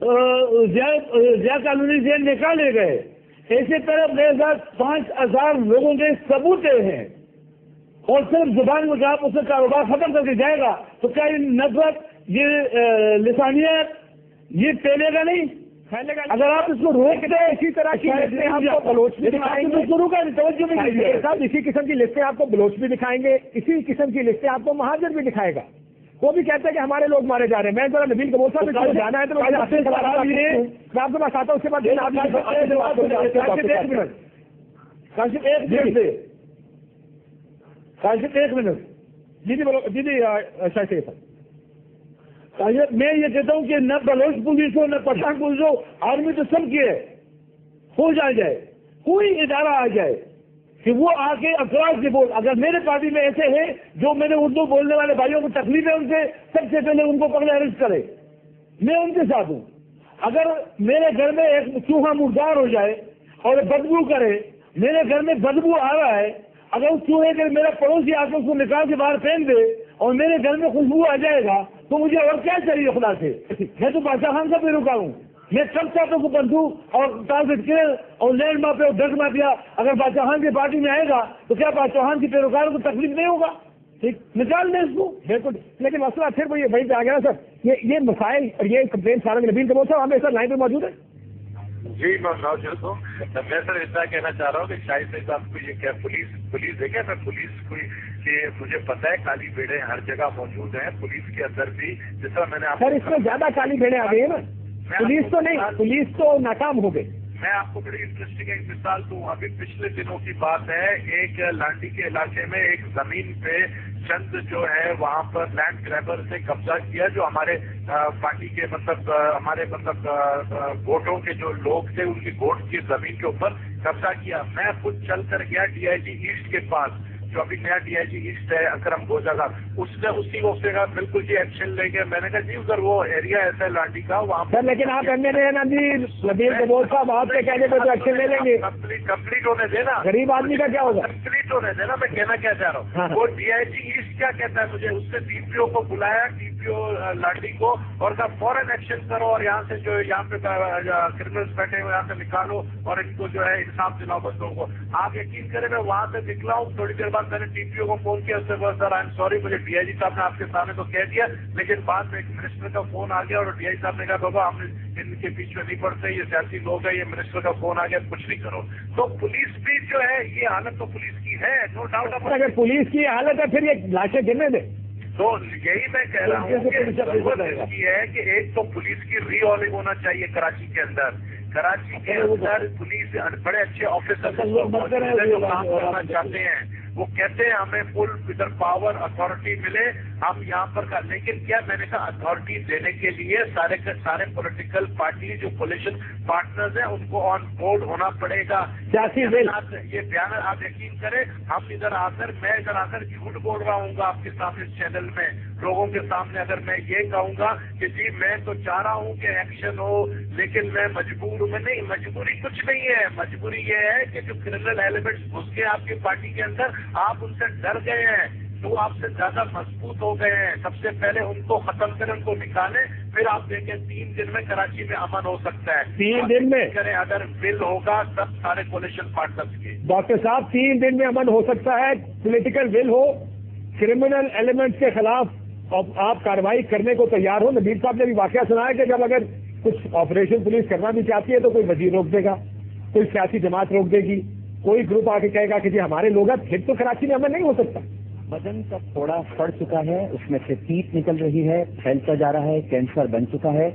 Zia colony سے نکالے گئے، اسی طرح میرے ساتھ 5,000 لوگوں کے ثبوت ہیں، اور صرف زبان میں آپ اسے کاروبار ختم کر کے جائے گا تو کیا یہ نفرت، یہ لسانیت یہ پھیلے گا نہیں؟ اگر آپ اس کو روک دیں، اسی طرح کی لسٹیں آپ کو بلوچ بھی دکھائیں گے، توجہ بھی نہیں صاحب، اسی قسم کی لسٹیں آپ کو بلوچ بھی دکھائیں گے، اسی قسم کی لسٹیں آپ کو مہاجر بھی دکھائے گا، وہ بھی کہتا ہے کہ ہمارے لوگ مارے جا رہے ہیں۔ میں ذرا نبیل کمور صاحب سے جانا ہے تو میں آپ کے پاس آتا ہوں، اس کے بعد ایک منٹ جی جی بولو جی جی شاید میں یہ کہتا ہوں کہ نہ بلوچ پولیس ہو نہ پٹھان پولیس ہو، آرمی تو سب کی ہے، ہو جائے کوئی ادارہ آ جائے کہ وہ آ کے اکراس رپورٹ، اگر میرے پارٹی میں ایسے ہیں جو میرے اردو بولنے والے بھائیوں کو تکلیف ہے ان سے، سب سے پہلے ان کو پکڑے اریسٹ کرے، میں ان کے ساتھ ہوں۔ اگر میرے گھر میں ایک چوہا مردار ہو جائے اور بدبو کرے، میرے گھر میں بدبو آ رہا ہے، اگر اس چوہے کے میرا پڑوسی آ کے اس کو نکال کے باہر پھینک دے اور میرے گھر میں خوشبو آ جائے گا تو مجھے اور کیا چاہیے خدا سے؟ میں تو بادشاہ خان کا پیروکار ہوں، میں سب چاہتا ہوں کہ بندوق اور ٹارگٹ کیل اور لینڈ مافیا اور ڈرگ مافیا اگر بادشاہ خان کی پارٹی میں آئے گا تو کیا بادشاہ خان کے پیروکاروں کو تکلیف نہیں ہوگا؟ ٹھیک، نکال دیں اس کو، بالکل۔ لیکن مسئلہ پھر وہ یہ وہیں پہ آ گیا نا سر، یہ مسائل اور یہ کمپلین سارا نبیل کمور صاحب ہمیں سر لائن پہ موجود ہے؟ جی میں موجود ہوں۔ میں سر اتنا کہنا چاہ رہا ہوں کہ شاہد صاحب کو یہ کیا پولیس ہے کیا؟ پولیس کوئی کہ مجھے پتا ہے کالی بھیڑیں ہر جگہ موجود ہیں، پولیس کے اندر بھی، جس طرح میں نے سر اس میں زیادہ کالی بھیڑیں آ گئی ہیں نا، پولیس تو نہیں، پولیس تو ناکام ہو گئی۔ میں آپ کو بڑی انٹرسٹنگ ایک مثال دوں، ابھی پچھلے دنوں کی بات ہے، ایک لانڈی کے علاقے میں ایک زمین پہ چند جو ہے وہاں پر لینڈ گریبر سے قبضہ کیا، جو ہمارے پارٹی کے ہمارے گوٹوں کے جو لوگ تھے ان کی گوٹ کی زمین کے اوپر قبضہ کیا۔ میں خود چل کر گیا ڈی آئی جی ایسٹ کے پاس، جو ابھی نیا ڈی آئی جی ایسٹ ہے اکرم گوجا کا، اس نے اسی وقت کہا بالکل جی ایکشن لیں گے۔ میں نے کہا جی ادھر وہ ایریا ایسا ہے لانڈی کا وہاں پر، لیکن آپ ایم ایل اے نا جی نبیل کمور صاحب، آپ کے کہنے پہ تو ایکشن لے لیں گے، کمپلیٹ ہونے دینا، غریب آدمی کا کیا ہوگا؟ کمپلیٹ ہونے دینا، میں کہنا کیا چاہ رہا ہوں۔ وہ ڈی آئی جی ایسٹ کیا کہتا ہے مجھے، اس نے ڈی پی او کو بلایا، ڈی پی او لانڈی کو، اور کہا فوراً ایکشن کرو اور یہاں سے جو یہاں پہ کرمنلس بیٹھے ہوئے یہاں سے نکالو اور ان کو جو ہے انصاف دلاؤ بندوں کو۔ آپ یقین کریں میں وہاں سے نکلا ہوں، تھوڑی دیر بعد میں نے ڈی پی او کو فون کیا، اس سے بہت سر آئی ایم سوری، مجھے ڈی آئی جی صاحب نے آپ کے سامنے تو کہہ دیا، لیکن بعد میں ایک منسٹر کا فون آ گیا اور ڈی آئی صاحب نے کہا بابا ہم ان کے بیچ میں نہیں پڑتے، یہ سیاسی لوگ ہیں، یہ منسٹر کا فون آ گیا، کچھ نہیں کرو۔ تو پولیس بھی جو ہے یہ حالت تو پولیس کی ہے، نو ڈاؤٹ۔ اگر پولیس کی حالت ہے پھر یہ لاشیں گرنے دیں۔ تو یہی میں کہہ رہا ہوں کہ ضرورت اس کی ہے کہ ایک تو پولیس کی ری آلنگ ہونا چاہیے کراچی کے اندر، کراچی کے اندر پولیس بڑے اچھے آفیسر جو کام کرنا چاہتے ہیں، وہ کہتے ہیں ہمیں فل ادھر پاور اتھارٹی ملے، ہم یہاں پر کا، لیکن کیا میں نے کہا اتھارٹی دینے کے لیے سارے کے سارے پولیٹیکل پارٹی جو کولیشن پارٹنرز ہیں ان کو آن بورڈ ہونا پڑے گا۔ یہ بیان آپ یقین کریں، ہم ادھر آ کر میں ادھر آ کر جھوٹ بول رہا ہوں گا آپ کے سامنے اس چینل میں لوگوں کے سامنے، اگر میں یہ کہوں گا کہ جی میں تو چاہ رہا ہوں کہ ایکشن ہو لیکن میں مجبور ہوں، میں نہیں، مجبوری کچھ نہیں ہے، مجبوری یہ ہے کہ جو کرمنل ایلیمنٹس گھس کے آپ کی پارٹی کے اندر آپ ان سے ڈر گئے ہیں، تو آپ سے زیادہ مضبوط ہو گئے ہیں، سب سے پہلے ان کو ختم کریں، ان کو نکالیں، پھر آپ دیکھیں 3 دن میں کراچی میں امن ہو سکتا ہے۔ 3 دن میں کریں اگر ول ہوگا سب سارے کولیشن پارٹنرز کے۔ ڈاکٹر صاحب 3 دن میں امن ہو سکتا ہے، political will who, criminal elements کے خلاف آپ کارروائی کرنے کو تیار ہو۔ نبیل صاحب نے بھی واقعہ سنا ہے کہ جب اگر کچھ آپریشن پولیس کرنا بھی چاہتی ہے تو کوئی وزیر روک دے گا، کوئی سیاسی جماعت روک دے گی، کوئی گروپ آ کے کہے گا کہ جی ہمارے لوگ ہیں، پھر تو کراچی میں امن نہیں ہو سکتا۔ بدن کا تھوڑا سڑ چکا ہے، اس میں سے پیپ نکل رہی ہے، پھیلتا جا رہا ہے، کینسر بن چکا ہے،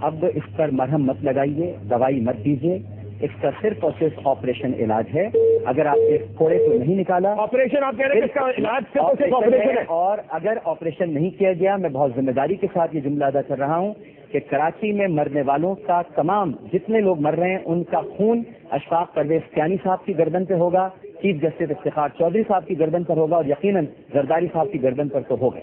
اب اس پر مرہم مت لگائیے، دوائی مت دیجیے، اس کا صرف اور صرف آپریشن علاج ہے۔ اگر آپ کے پھوڑے کو نہیں نکالا، آپریشن آپ کہہ رہے ہیں اس کا علاج صرف آپریشن ہے، اور اگر آپریشن نہیں کیا گیا، میں بہت ذمہ داری کے ساتھ یہ جملہ ادا کر رہا ہوں کہ کراچی میں مرنے والوں کا تمام جتنے لوگ مر رہے ہیں ان کا خون اشفاق پرویز کیانی صاحب کی گردن پہ ہوگا، چیف جسٹس افتخار چودھری صاحب کی گردن پر ہوگا، اور یقیناً زرداری صاحب کی گردن پر تو ہوگا۔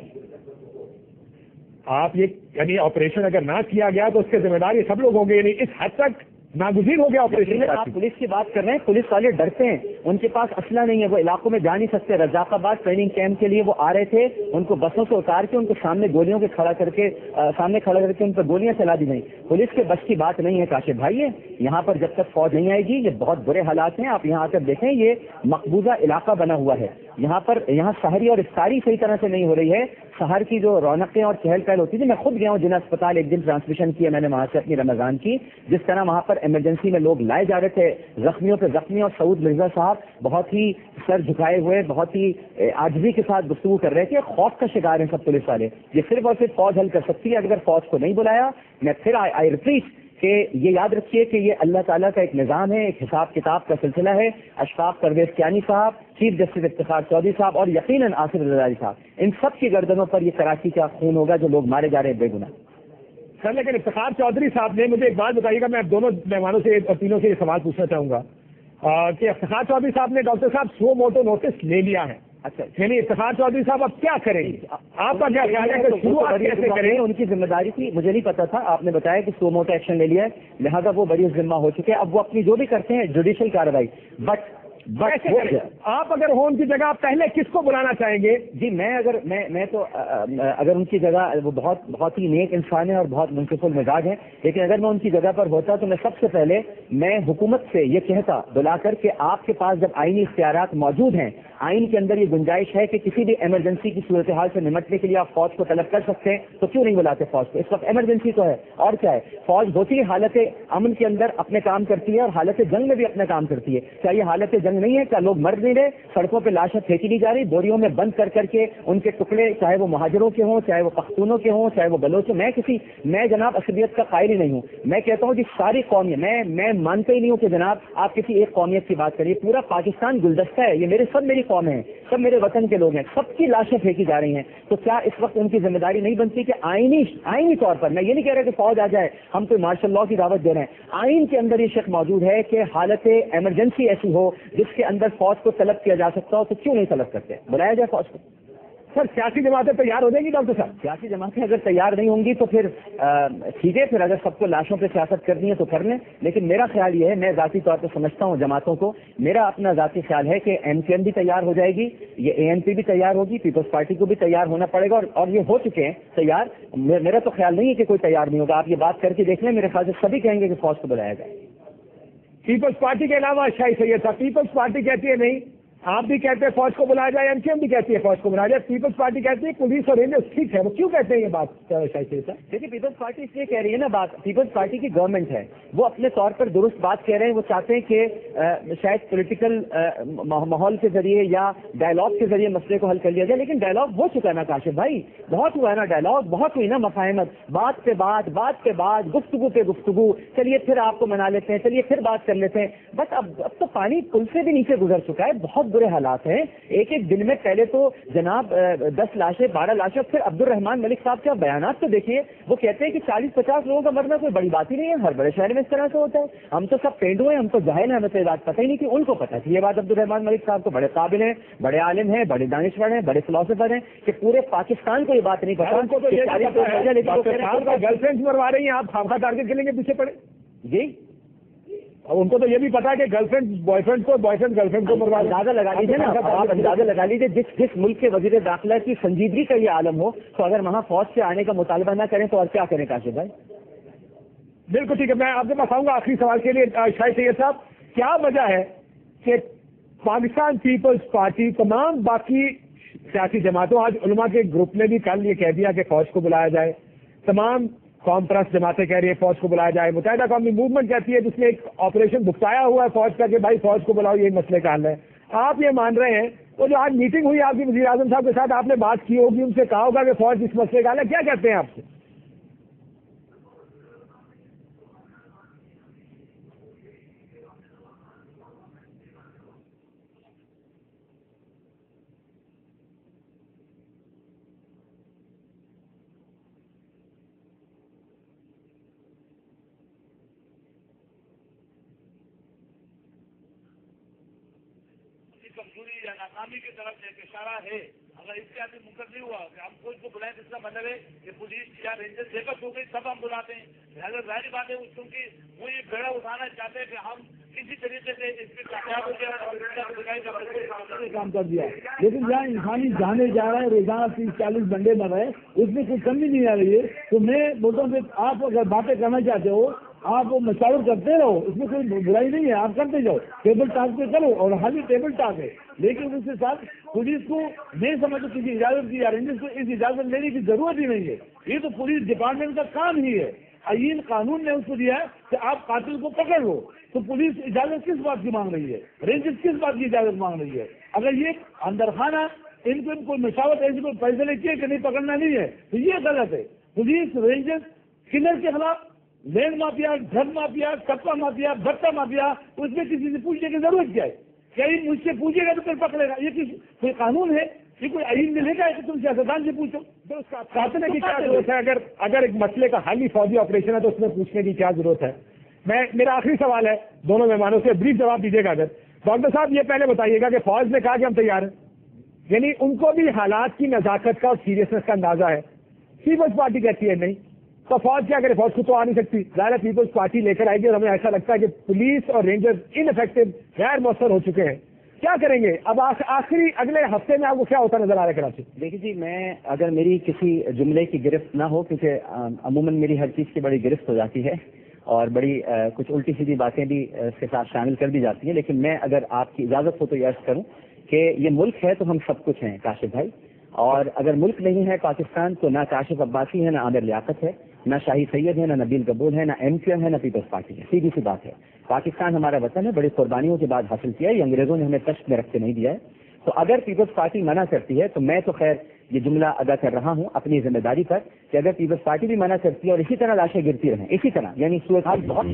آپ یہ یعنی آپریشن اگر نہ کیا گیا تو اس کے ذمہ دار یہ سب لوگ ہوں گے، یعنی اس حد تک नागुजीर हो गया ऑपरेशन। आप पुलिस की बात कर रहे हैं, पुलिस वाले डरते हैं, उनके पास असला नहीं है, वो इलाकों में जा नहीं सकते। रजाकाबाद ट्रेनिंग कैंप के लिए वो आ रहे थे, उनको बसों से उतार के उनको सामने गोलियों के सामने खड़ा करके उन पर गोलियां चला दी गई। पुलिस के बस की बात नहीं है काशिफ भाई। यहाँ पर जब तक फौज नहीं आएगी, ये बहुत बुरे हालात हैं। आप यहाँ आकर देखें, ये मकबूजा इलाका बना हुआ है। यहाँ सहरी और इफ्तारी सही तरह से नहीं हो रही है। शहर की जो रौनकें और चहल पहल होती थी, मैं खुद गया हूँ जिला अस्पताल, एक दिन ट्रांसमिशन किया मैंने वहां से अपनी रमजान की, जिस तरह वहां पर इमरजेंसी में लोग लाए जा रहे थे, जख्मियों पे जख्मी, और सऊद मिर्जा साहब बहुत ही सर झुकाए हुए, बहुत ही आजिज़ी के साथ गुफ्तगू कर रहे थे। खौफ का शिकार हैं सब पुलिस वाले। ये सिर्फ और सिर्फ फौज हल कर सकती है। अगर फौज को नहीं बुलाया, मैं फिर आई रिपीट कि ये याद रखिए कि ये अल्लाह ताला का एक निज़ाम है, एक हिसाब किताब का सिलसिला है। अशफाक परवेज कियानी साहब, चीफ जस्टिस इफ्तिखार चौधरी साहब और यकीनन आसिफ रज़ाई साहब, इन सब की गर्दनों पर ये कराची का खून होगा जो लोग मारे जा रहे हैं बेगुनाह। सर, लेकिन इफ्तिखार चौधरी साहब ने मुझे एक बात बताइएगा, मैं दोनों मेहमानों से और तीनों से ये सवाल पूछना चाहूंगा कि इफ्तिखार चौधरी साहब ने डॉक्टर साहब सो मोटो नोटिस ले लिया है। अच्छा, यानी इफ्तिखार चौधरी साहब अब क्या करेंगे? आपका क्या ख्याल है कि शुरुआत कैसे करेंगे? उनकी जिम्मेदारी थी, मुझे नहीं पता था। आपने बताया कि सो मोटो एक्शन ले लिया है, लिहाजा वो बड़ी जिम्मा हो चुके हैं। अब वो अपनी जो भी करते हैं जुडिशियल कार्रवाई, बट आप अगर हो उनकी जगह, आप पहले किसको बुलाना चाहेंगे? जी, मैं तो अगर उनकी जगह, वो बहुत ही नेक इंसान है और बहुत मुंसिफुल मिजाज है, लेकिन अगर मैं उनकी जगह पर होता तो मैं सबसे पहले हुकूमत से ये कहता बुलाकर के, आपके पास जब आईनी इख्तियारात मौजूद हैं, आइन के अंदर ये गुंजाइश है कि किसी भी इमरजेंसी की सूरत हाल से निमटने के लिए आप फौज को तलब कर सकते हैं, तो क्यों नहीं बुलाते फौज को? इस वक्त इमरजेंसी तो है, और क्या है? फौज होती है हालत अमन के अंदर अपने काम करती है और हालत जंग में भी अपना काम करती है। क्या ये हालत जंग नहीं है? क्या लोग मर नहीं रहे? सड़कों पे लाशें फेंकी नहीं जा रही, बोरियों में बंद कर करके उनके टुकड़े, चाहे वो मुहाजिरों के हों, चाहे वो पख्तूनों के हों, चाहे वो बलोच। मैं जनाब असलियत का कायल ही नहीं हूँ। मैं कहता हूँ कि सारी कौमियत, मैं मानता ही नहीं हूँ कि जनाब आप किसी एक कौमियत की बात करिए। पूरा पाकिस्तान गुलदस्ता है, ये मेरी कौम है, सब मेरे वतन के लोग हैं, सबकी लाशें फेंकी जा रही हैं। तो क्या इस वक्त उनकी जिम्मेदारी नहीं बनती कि आईनी तौर पर, मैं ये नहीं कह रहा कि फौज आ जाए, हम कोई मार्शल लॉ की दावत दे रहे हैं, आइन के अंदर ये शक मौजूद है कि हालत इमरजेंसी ऐसी हो जिसके अंदर फौज को तलब किया जा सकता हो, तो क्यों नहीं तलब करते? बुलाया जाए फौज को। सर, सियासी जमातें तैयार हो जाएंगी डॉक्टर साहब? सियासी जमातें अगर तैयार नहीं होंगी तो फिर ठीक है, फिर अगर सबको लाशों पे सियासत करनी है तो कर लें। लेकिन मेरा ख्याल ये है, मैं ज़ाती तौर पर समझता हूँ जमातों को, मेरा अपना ज़ाती ख्याल है कि एमकेएम भी तैयार हो जाएगी, ये एएनपी भी तैयार होगी, पीपल्स पार्टी को भी तैयार होना पड़ेगा, और ये हो चुके हैं तैयार। मेरा तो ख्याल नहीं है कि कोई तैयार नहीं होगा। आप ये बात करके देख लें, मेरे ख्याल से सभी कहेंगे कि फौज को बुलाया जाए। पीपल्स पार्टी के अलावा शाही सैयद साहब, पीपल्स पार्टी कहती है नहीं, आप भी कहते हैं फौज को बुलाया जाए, एमकेएम भी कहती है फौज को बुलाया जाए, पीपल्स पार्टी कहती है पुलिस और रेंजर्स ठीक है। वो क्यों कहते हैं ये बात शाही सैयद साहब? देखिए, पीपल्स पार्टी इसलिए कह रही है ना बात, पीपल्स पार्टी की गवर्नमेंट है, वो अपने तौर पर दुरुस्त बात कह रहे हैं। वो चाहते हैं कि शायद पॉलिटिकल माहौल के जरिए या डायलॉग के जरिए मसले को हल कर लिया जाए, लेकिन डायलॉग हो चुका है ना काशिफ भाई, बहुत हुआ है ना डायलॉग, बहुत हुई ना मफाहमत, बात पे बात, गुफ्तगू पे गुफ्तगू, चलिए फिर आपको मना लेते हैं, चलिए फिर बात कर लेते हैं। बस अब तो पानी पुल से भी नीचे गुजर चुका है, बहुत बुरे हालात हैं। एक दिन में पहले तो जनाब 10 लाशें, 12 लाशें, फिर अब्दुल रहमान मलिक साहब के बयानात तो देखिए, वो कहते हैं कि 40-50 लोगों का मरना कोई बड़ी बात ही नहीं है, हर बड़े शहर में इस तरह से होता है। हम तो सब पेंडू हैं, हम तो जाहिल हैं, हमें तो ये बात पता ही नहीं थी। उनको पता थी ये बात। अब्दुल रहमान मलिक साहब तो बड़े काबिल हैं, बड़े आलिम हैं, बड़े दानिशवर हैं, बड़े फिलोसोफर हैं, कि पूरे पाकिस्तान को ये बात नहीं पता। उनको तो गर्लफ्रेंड मरवा रही हैं, आप खामखा टारगेट के लिए पीछे पड़े जी। उनको तो ये भी पता है कि गर्लफ्रेंड बॉयफ्रेंड को, बॉयफ्रेंड गर्लफ्रेंड को मरवा। अंदाजा लगा लीजिए ना, आप अंदाजा लगा लीजिए, जिस मुल्क के वजीर दाखिला की संजीदगी का ये आलम हो, तो अगर वहाँ फौज से आने का मुतालबा ना करें तो और क्या करें काशिफ भाई? बिल्कुल ठीक है। मैं आपके पास आऊंगा आखिरी सवाल के लिए। शाही सैयद साहब, क्या वजह है कि पाकिस्तान पीपल्स पार्टी, तमाम बाकी सियासी जमातों, आज उलमा के ग्रुप ने भी कल ये कह दिया कि फौज को बुलाया जाए, तमाम कौम परस्त जमातें कह रही है फौज को बुलाया जाए, मुत्तहिदा कौमी मूवमेंट कहती है जिसने एक ऑपरेशन भुगताया हुआ है फौज का कि भाई फौज को बुलाओ, ये मसले का हल है। आप ये मान रहे हैं, वो जो आज मीटिंग हुई आपकी वज़ीर आज़म साहब के साथ, आपने बात की होगी, उनसे कहा होगा कि फौज इस मसले का हल है, क्या कहते हैं आपसे? कमजोरी या नाकामी की तरफ एक इशारा है। अगर इससे आदमी मुकर नहीं हुआ कि हम कोई को बुलाएं, इसका मतलब है कि पुलिस या रेंजर सेकअप हो गई, सब हम बुलाते हैं। अगर जाहिर बात है क्योंकि वो ये बेड़ा उठाना चाहते हैं कि हम किसी तरीके से इसमें कामयाब हो गया और काम कर दिया। लेकिन जहाँ इंसानी जाने जा रहा है, रोजाना 30-40 बंदे मर रहे हैं, उसमें कोई कमी नहीं आ रही है। तो मैं बोलता हूँ आप अगर बातें करना चाहते हो, आप वो मशावर करते रहो, इसमें कोई बुराई नहीं है, आप करते जाओ, टेबल टॉक पे करो, और हाल ही टेबल टॉक है। लेकिन उसके साथ पुलिस को नहीं समझो किसी इजाजत की, या रेंजर्स को इस इजाजत लेने की जरूरत ही नहीं है। ये तो पुलिस डिपार्टमेंट का काम ही है। आईन कानून ने उसको दिया है कि आप कातिल को पकड़ लो, तो पुलिस इजाजत किस बात की मांग रही है, रेंजर्स किस बात की इजाजत मांग रही है? अगर ये अंदर खाना इनको कोई मशावत ऐसी कोई फैसले किए कि नहीं पकड़ना नहीं है, तो ये गलत है। पुलिस रेंजर्स किलर के खिलाफ, land mafia, drug mafia, kappa mafia, भट्टा माफिया, उसमें किसी से पूछने की जरूरत क्या है? क्या ये मुझसे पूछेगा तो फिर पकड़ेगा? ये कोई कानून है? ये कोई आईन में लिखा है कि तुम सियासतदान से पूछो? तो उसका काटने की क्या जरूरत है? अगर एक मसले का हाली फौजी ऑपरेशन है तो उसमें पूछने की क्या जरूरत है? मेरा आखिरी सवाल है दोनों मेहमानों से, ब्रीफ जवाब दीजिएगा। अगर डॉक्टर साहब ये पहले बताइएगा कि फौज ने कहा कि हम तैयार हैं, यानी उनको भी हालात की नजाकत का और सीरियसनेस का अंदाजा है। पीपल्स पार्टी कहती है नहीं, तो फौज क्या करे? फौज खुद तो आ नहीं सकती, ज़ाहिर है पीपल्स पार्टी लेकर आएगी। और हमें ऐसा लगता है कि पुलिस और रेंजर्स इनइफेक्टिव, गैर मौसर हो चुके हैं। क्या करेंगे अब? आखिरी अगले हफ्ते में आपको क्या होता नजर आ रहा है कराची? देखिए जी, मैं अगर मेरी किसी जुमले की गिरफ्त ना हो, क्योंकि अमूमन मेरी हर चीज़ की बड़ी गिरफ्त हो जाती है और बड़ी कुछ उल्टी सीधी बातें भी इसके साथ शामिल कर दी जाती हैं, लेकिन मैं अगर आपकी इजाज़त हो तो ये अर्ज़ करूँ कि ये मुल्क है तो हम सब कुछ हैं काशिफ भाई, और अगर मुल्क नहीं है पाकिस्तान तो ना काशिफ अब्बासी है, ना आमिर लियाकत है, ना शाही सैयद है, ना नबील कबूल है, ना MQM है, ना पीपल्स पार्टी है। सीधी सी बात है। पाकिस्तान हमारा वतन है, बड़ी कुर्बानियों के बाद हासिल किया है, ये अंग्रेजों ने हमें तश्त में रख के नहीं दिया है। तो अगर पीपल्स पार्टी मना करती है तो मैं तो खैर ये जुमला अदा कर रहा हूँ अपनी जिम्मेदारी पर कि अगर पीपल्स पार्टी भी मना करती है और इसी तरह लाशें गिरती रहें, इसी तरह, यानी सूरत हाल बहुत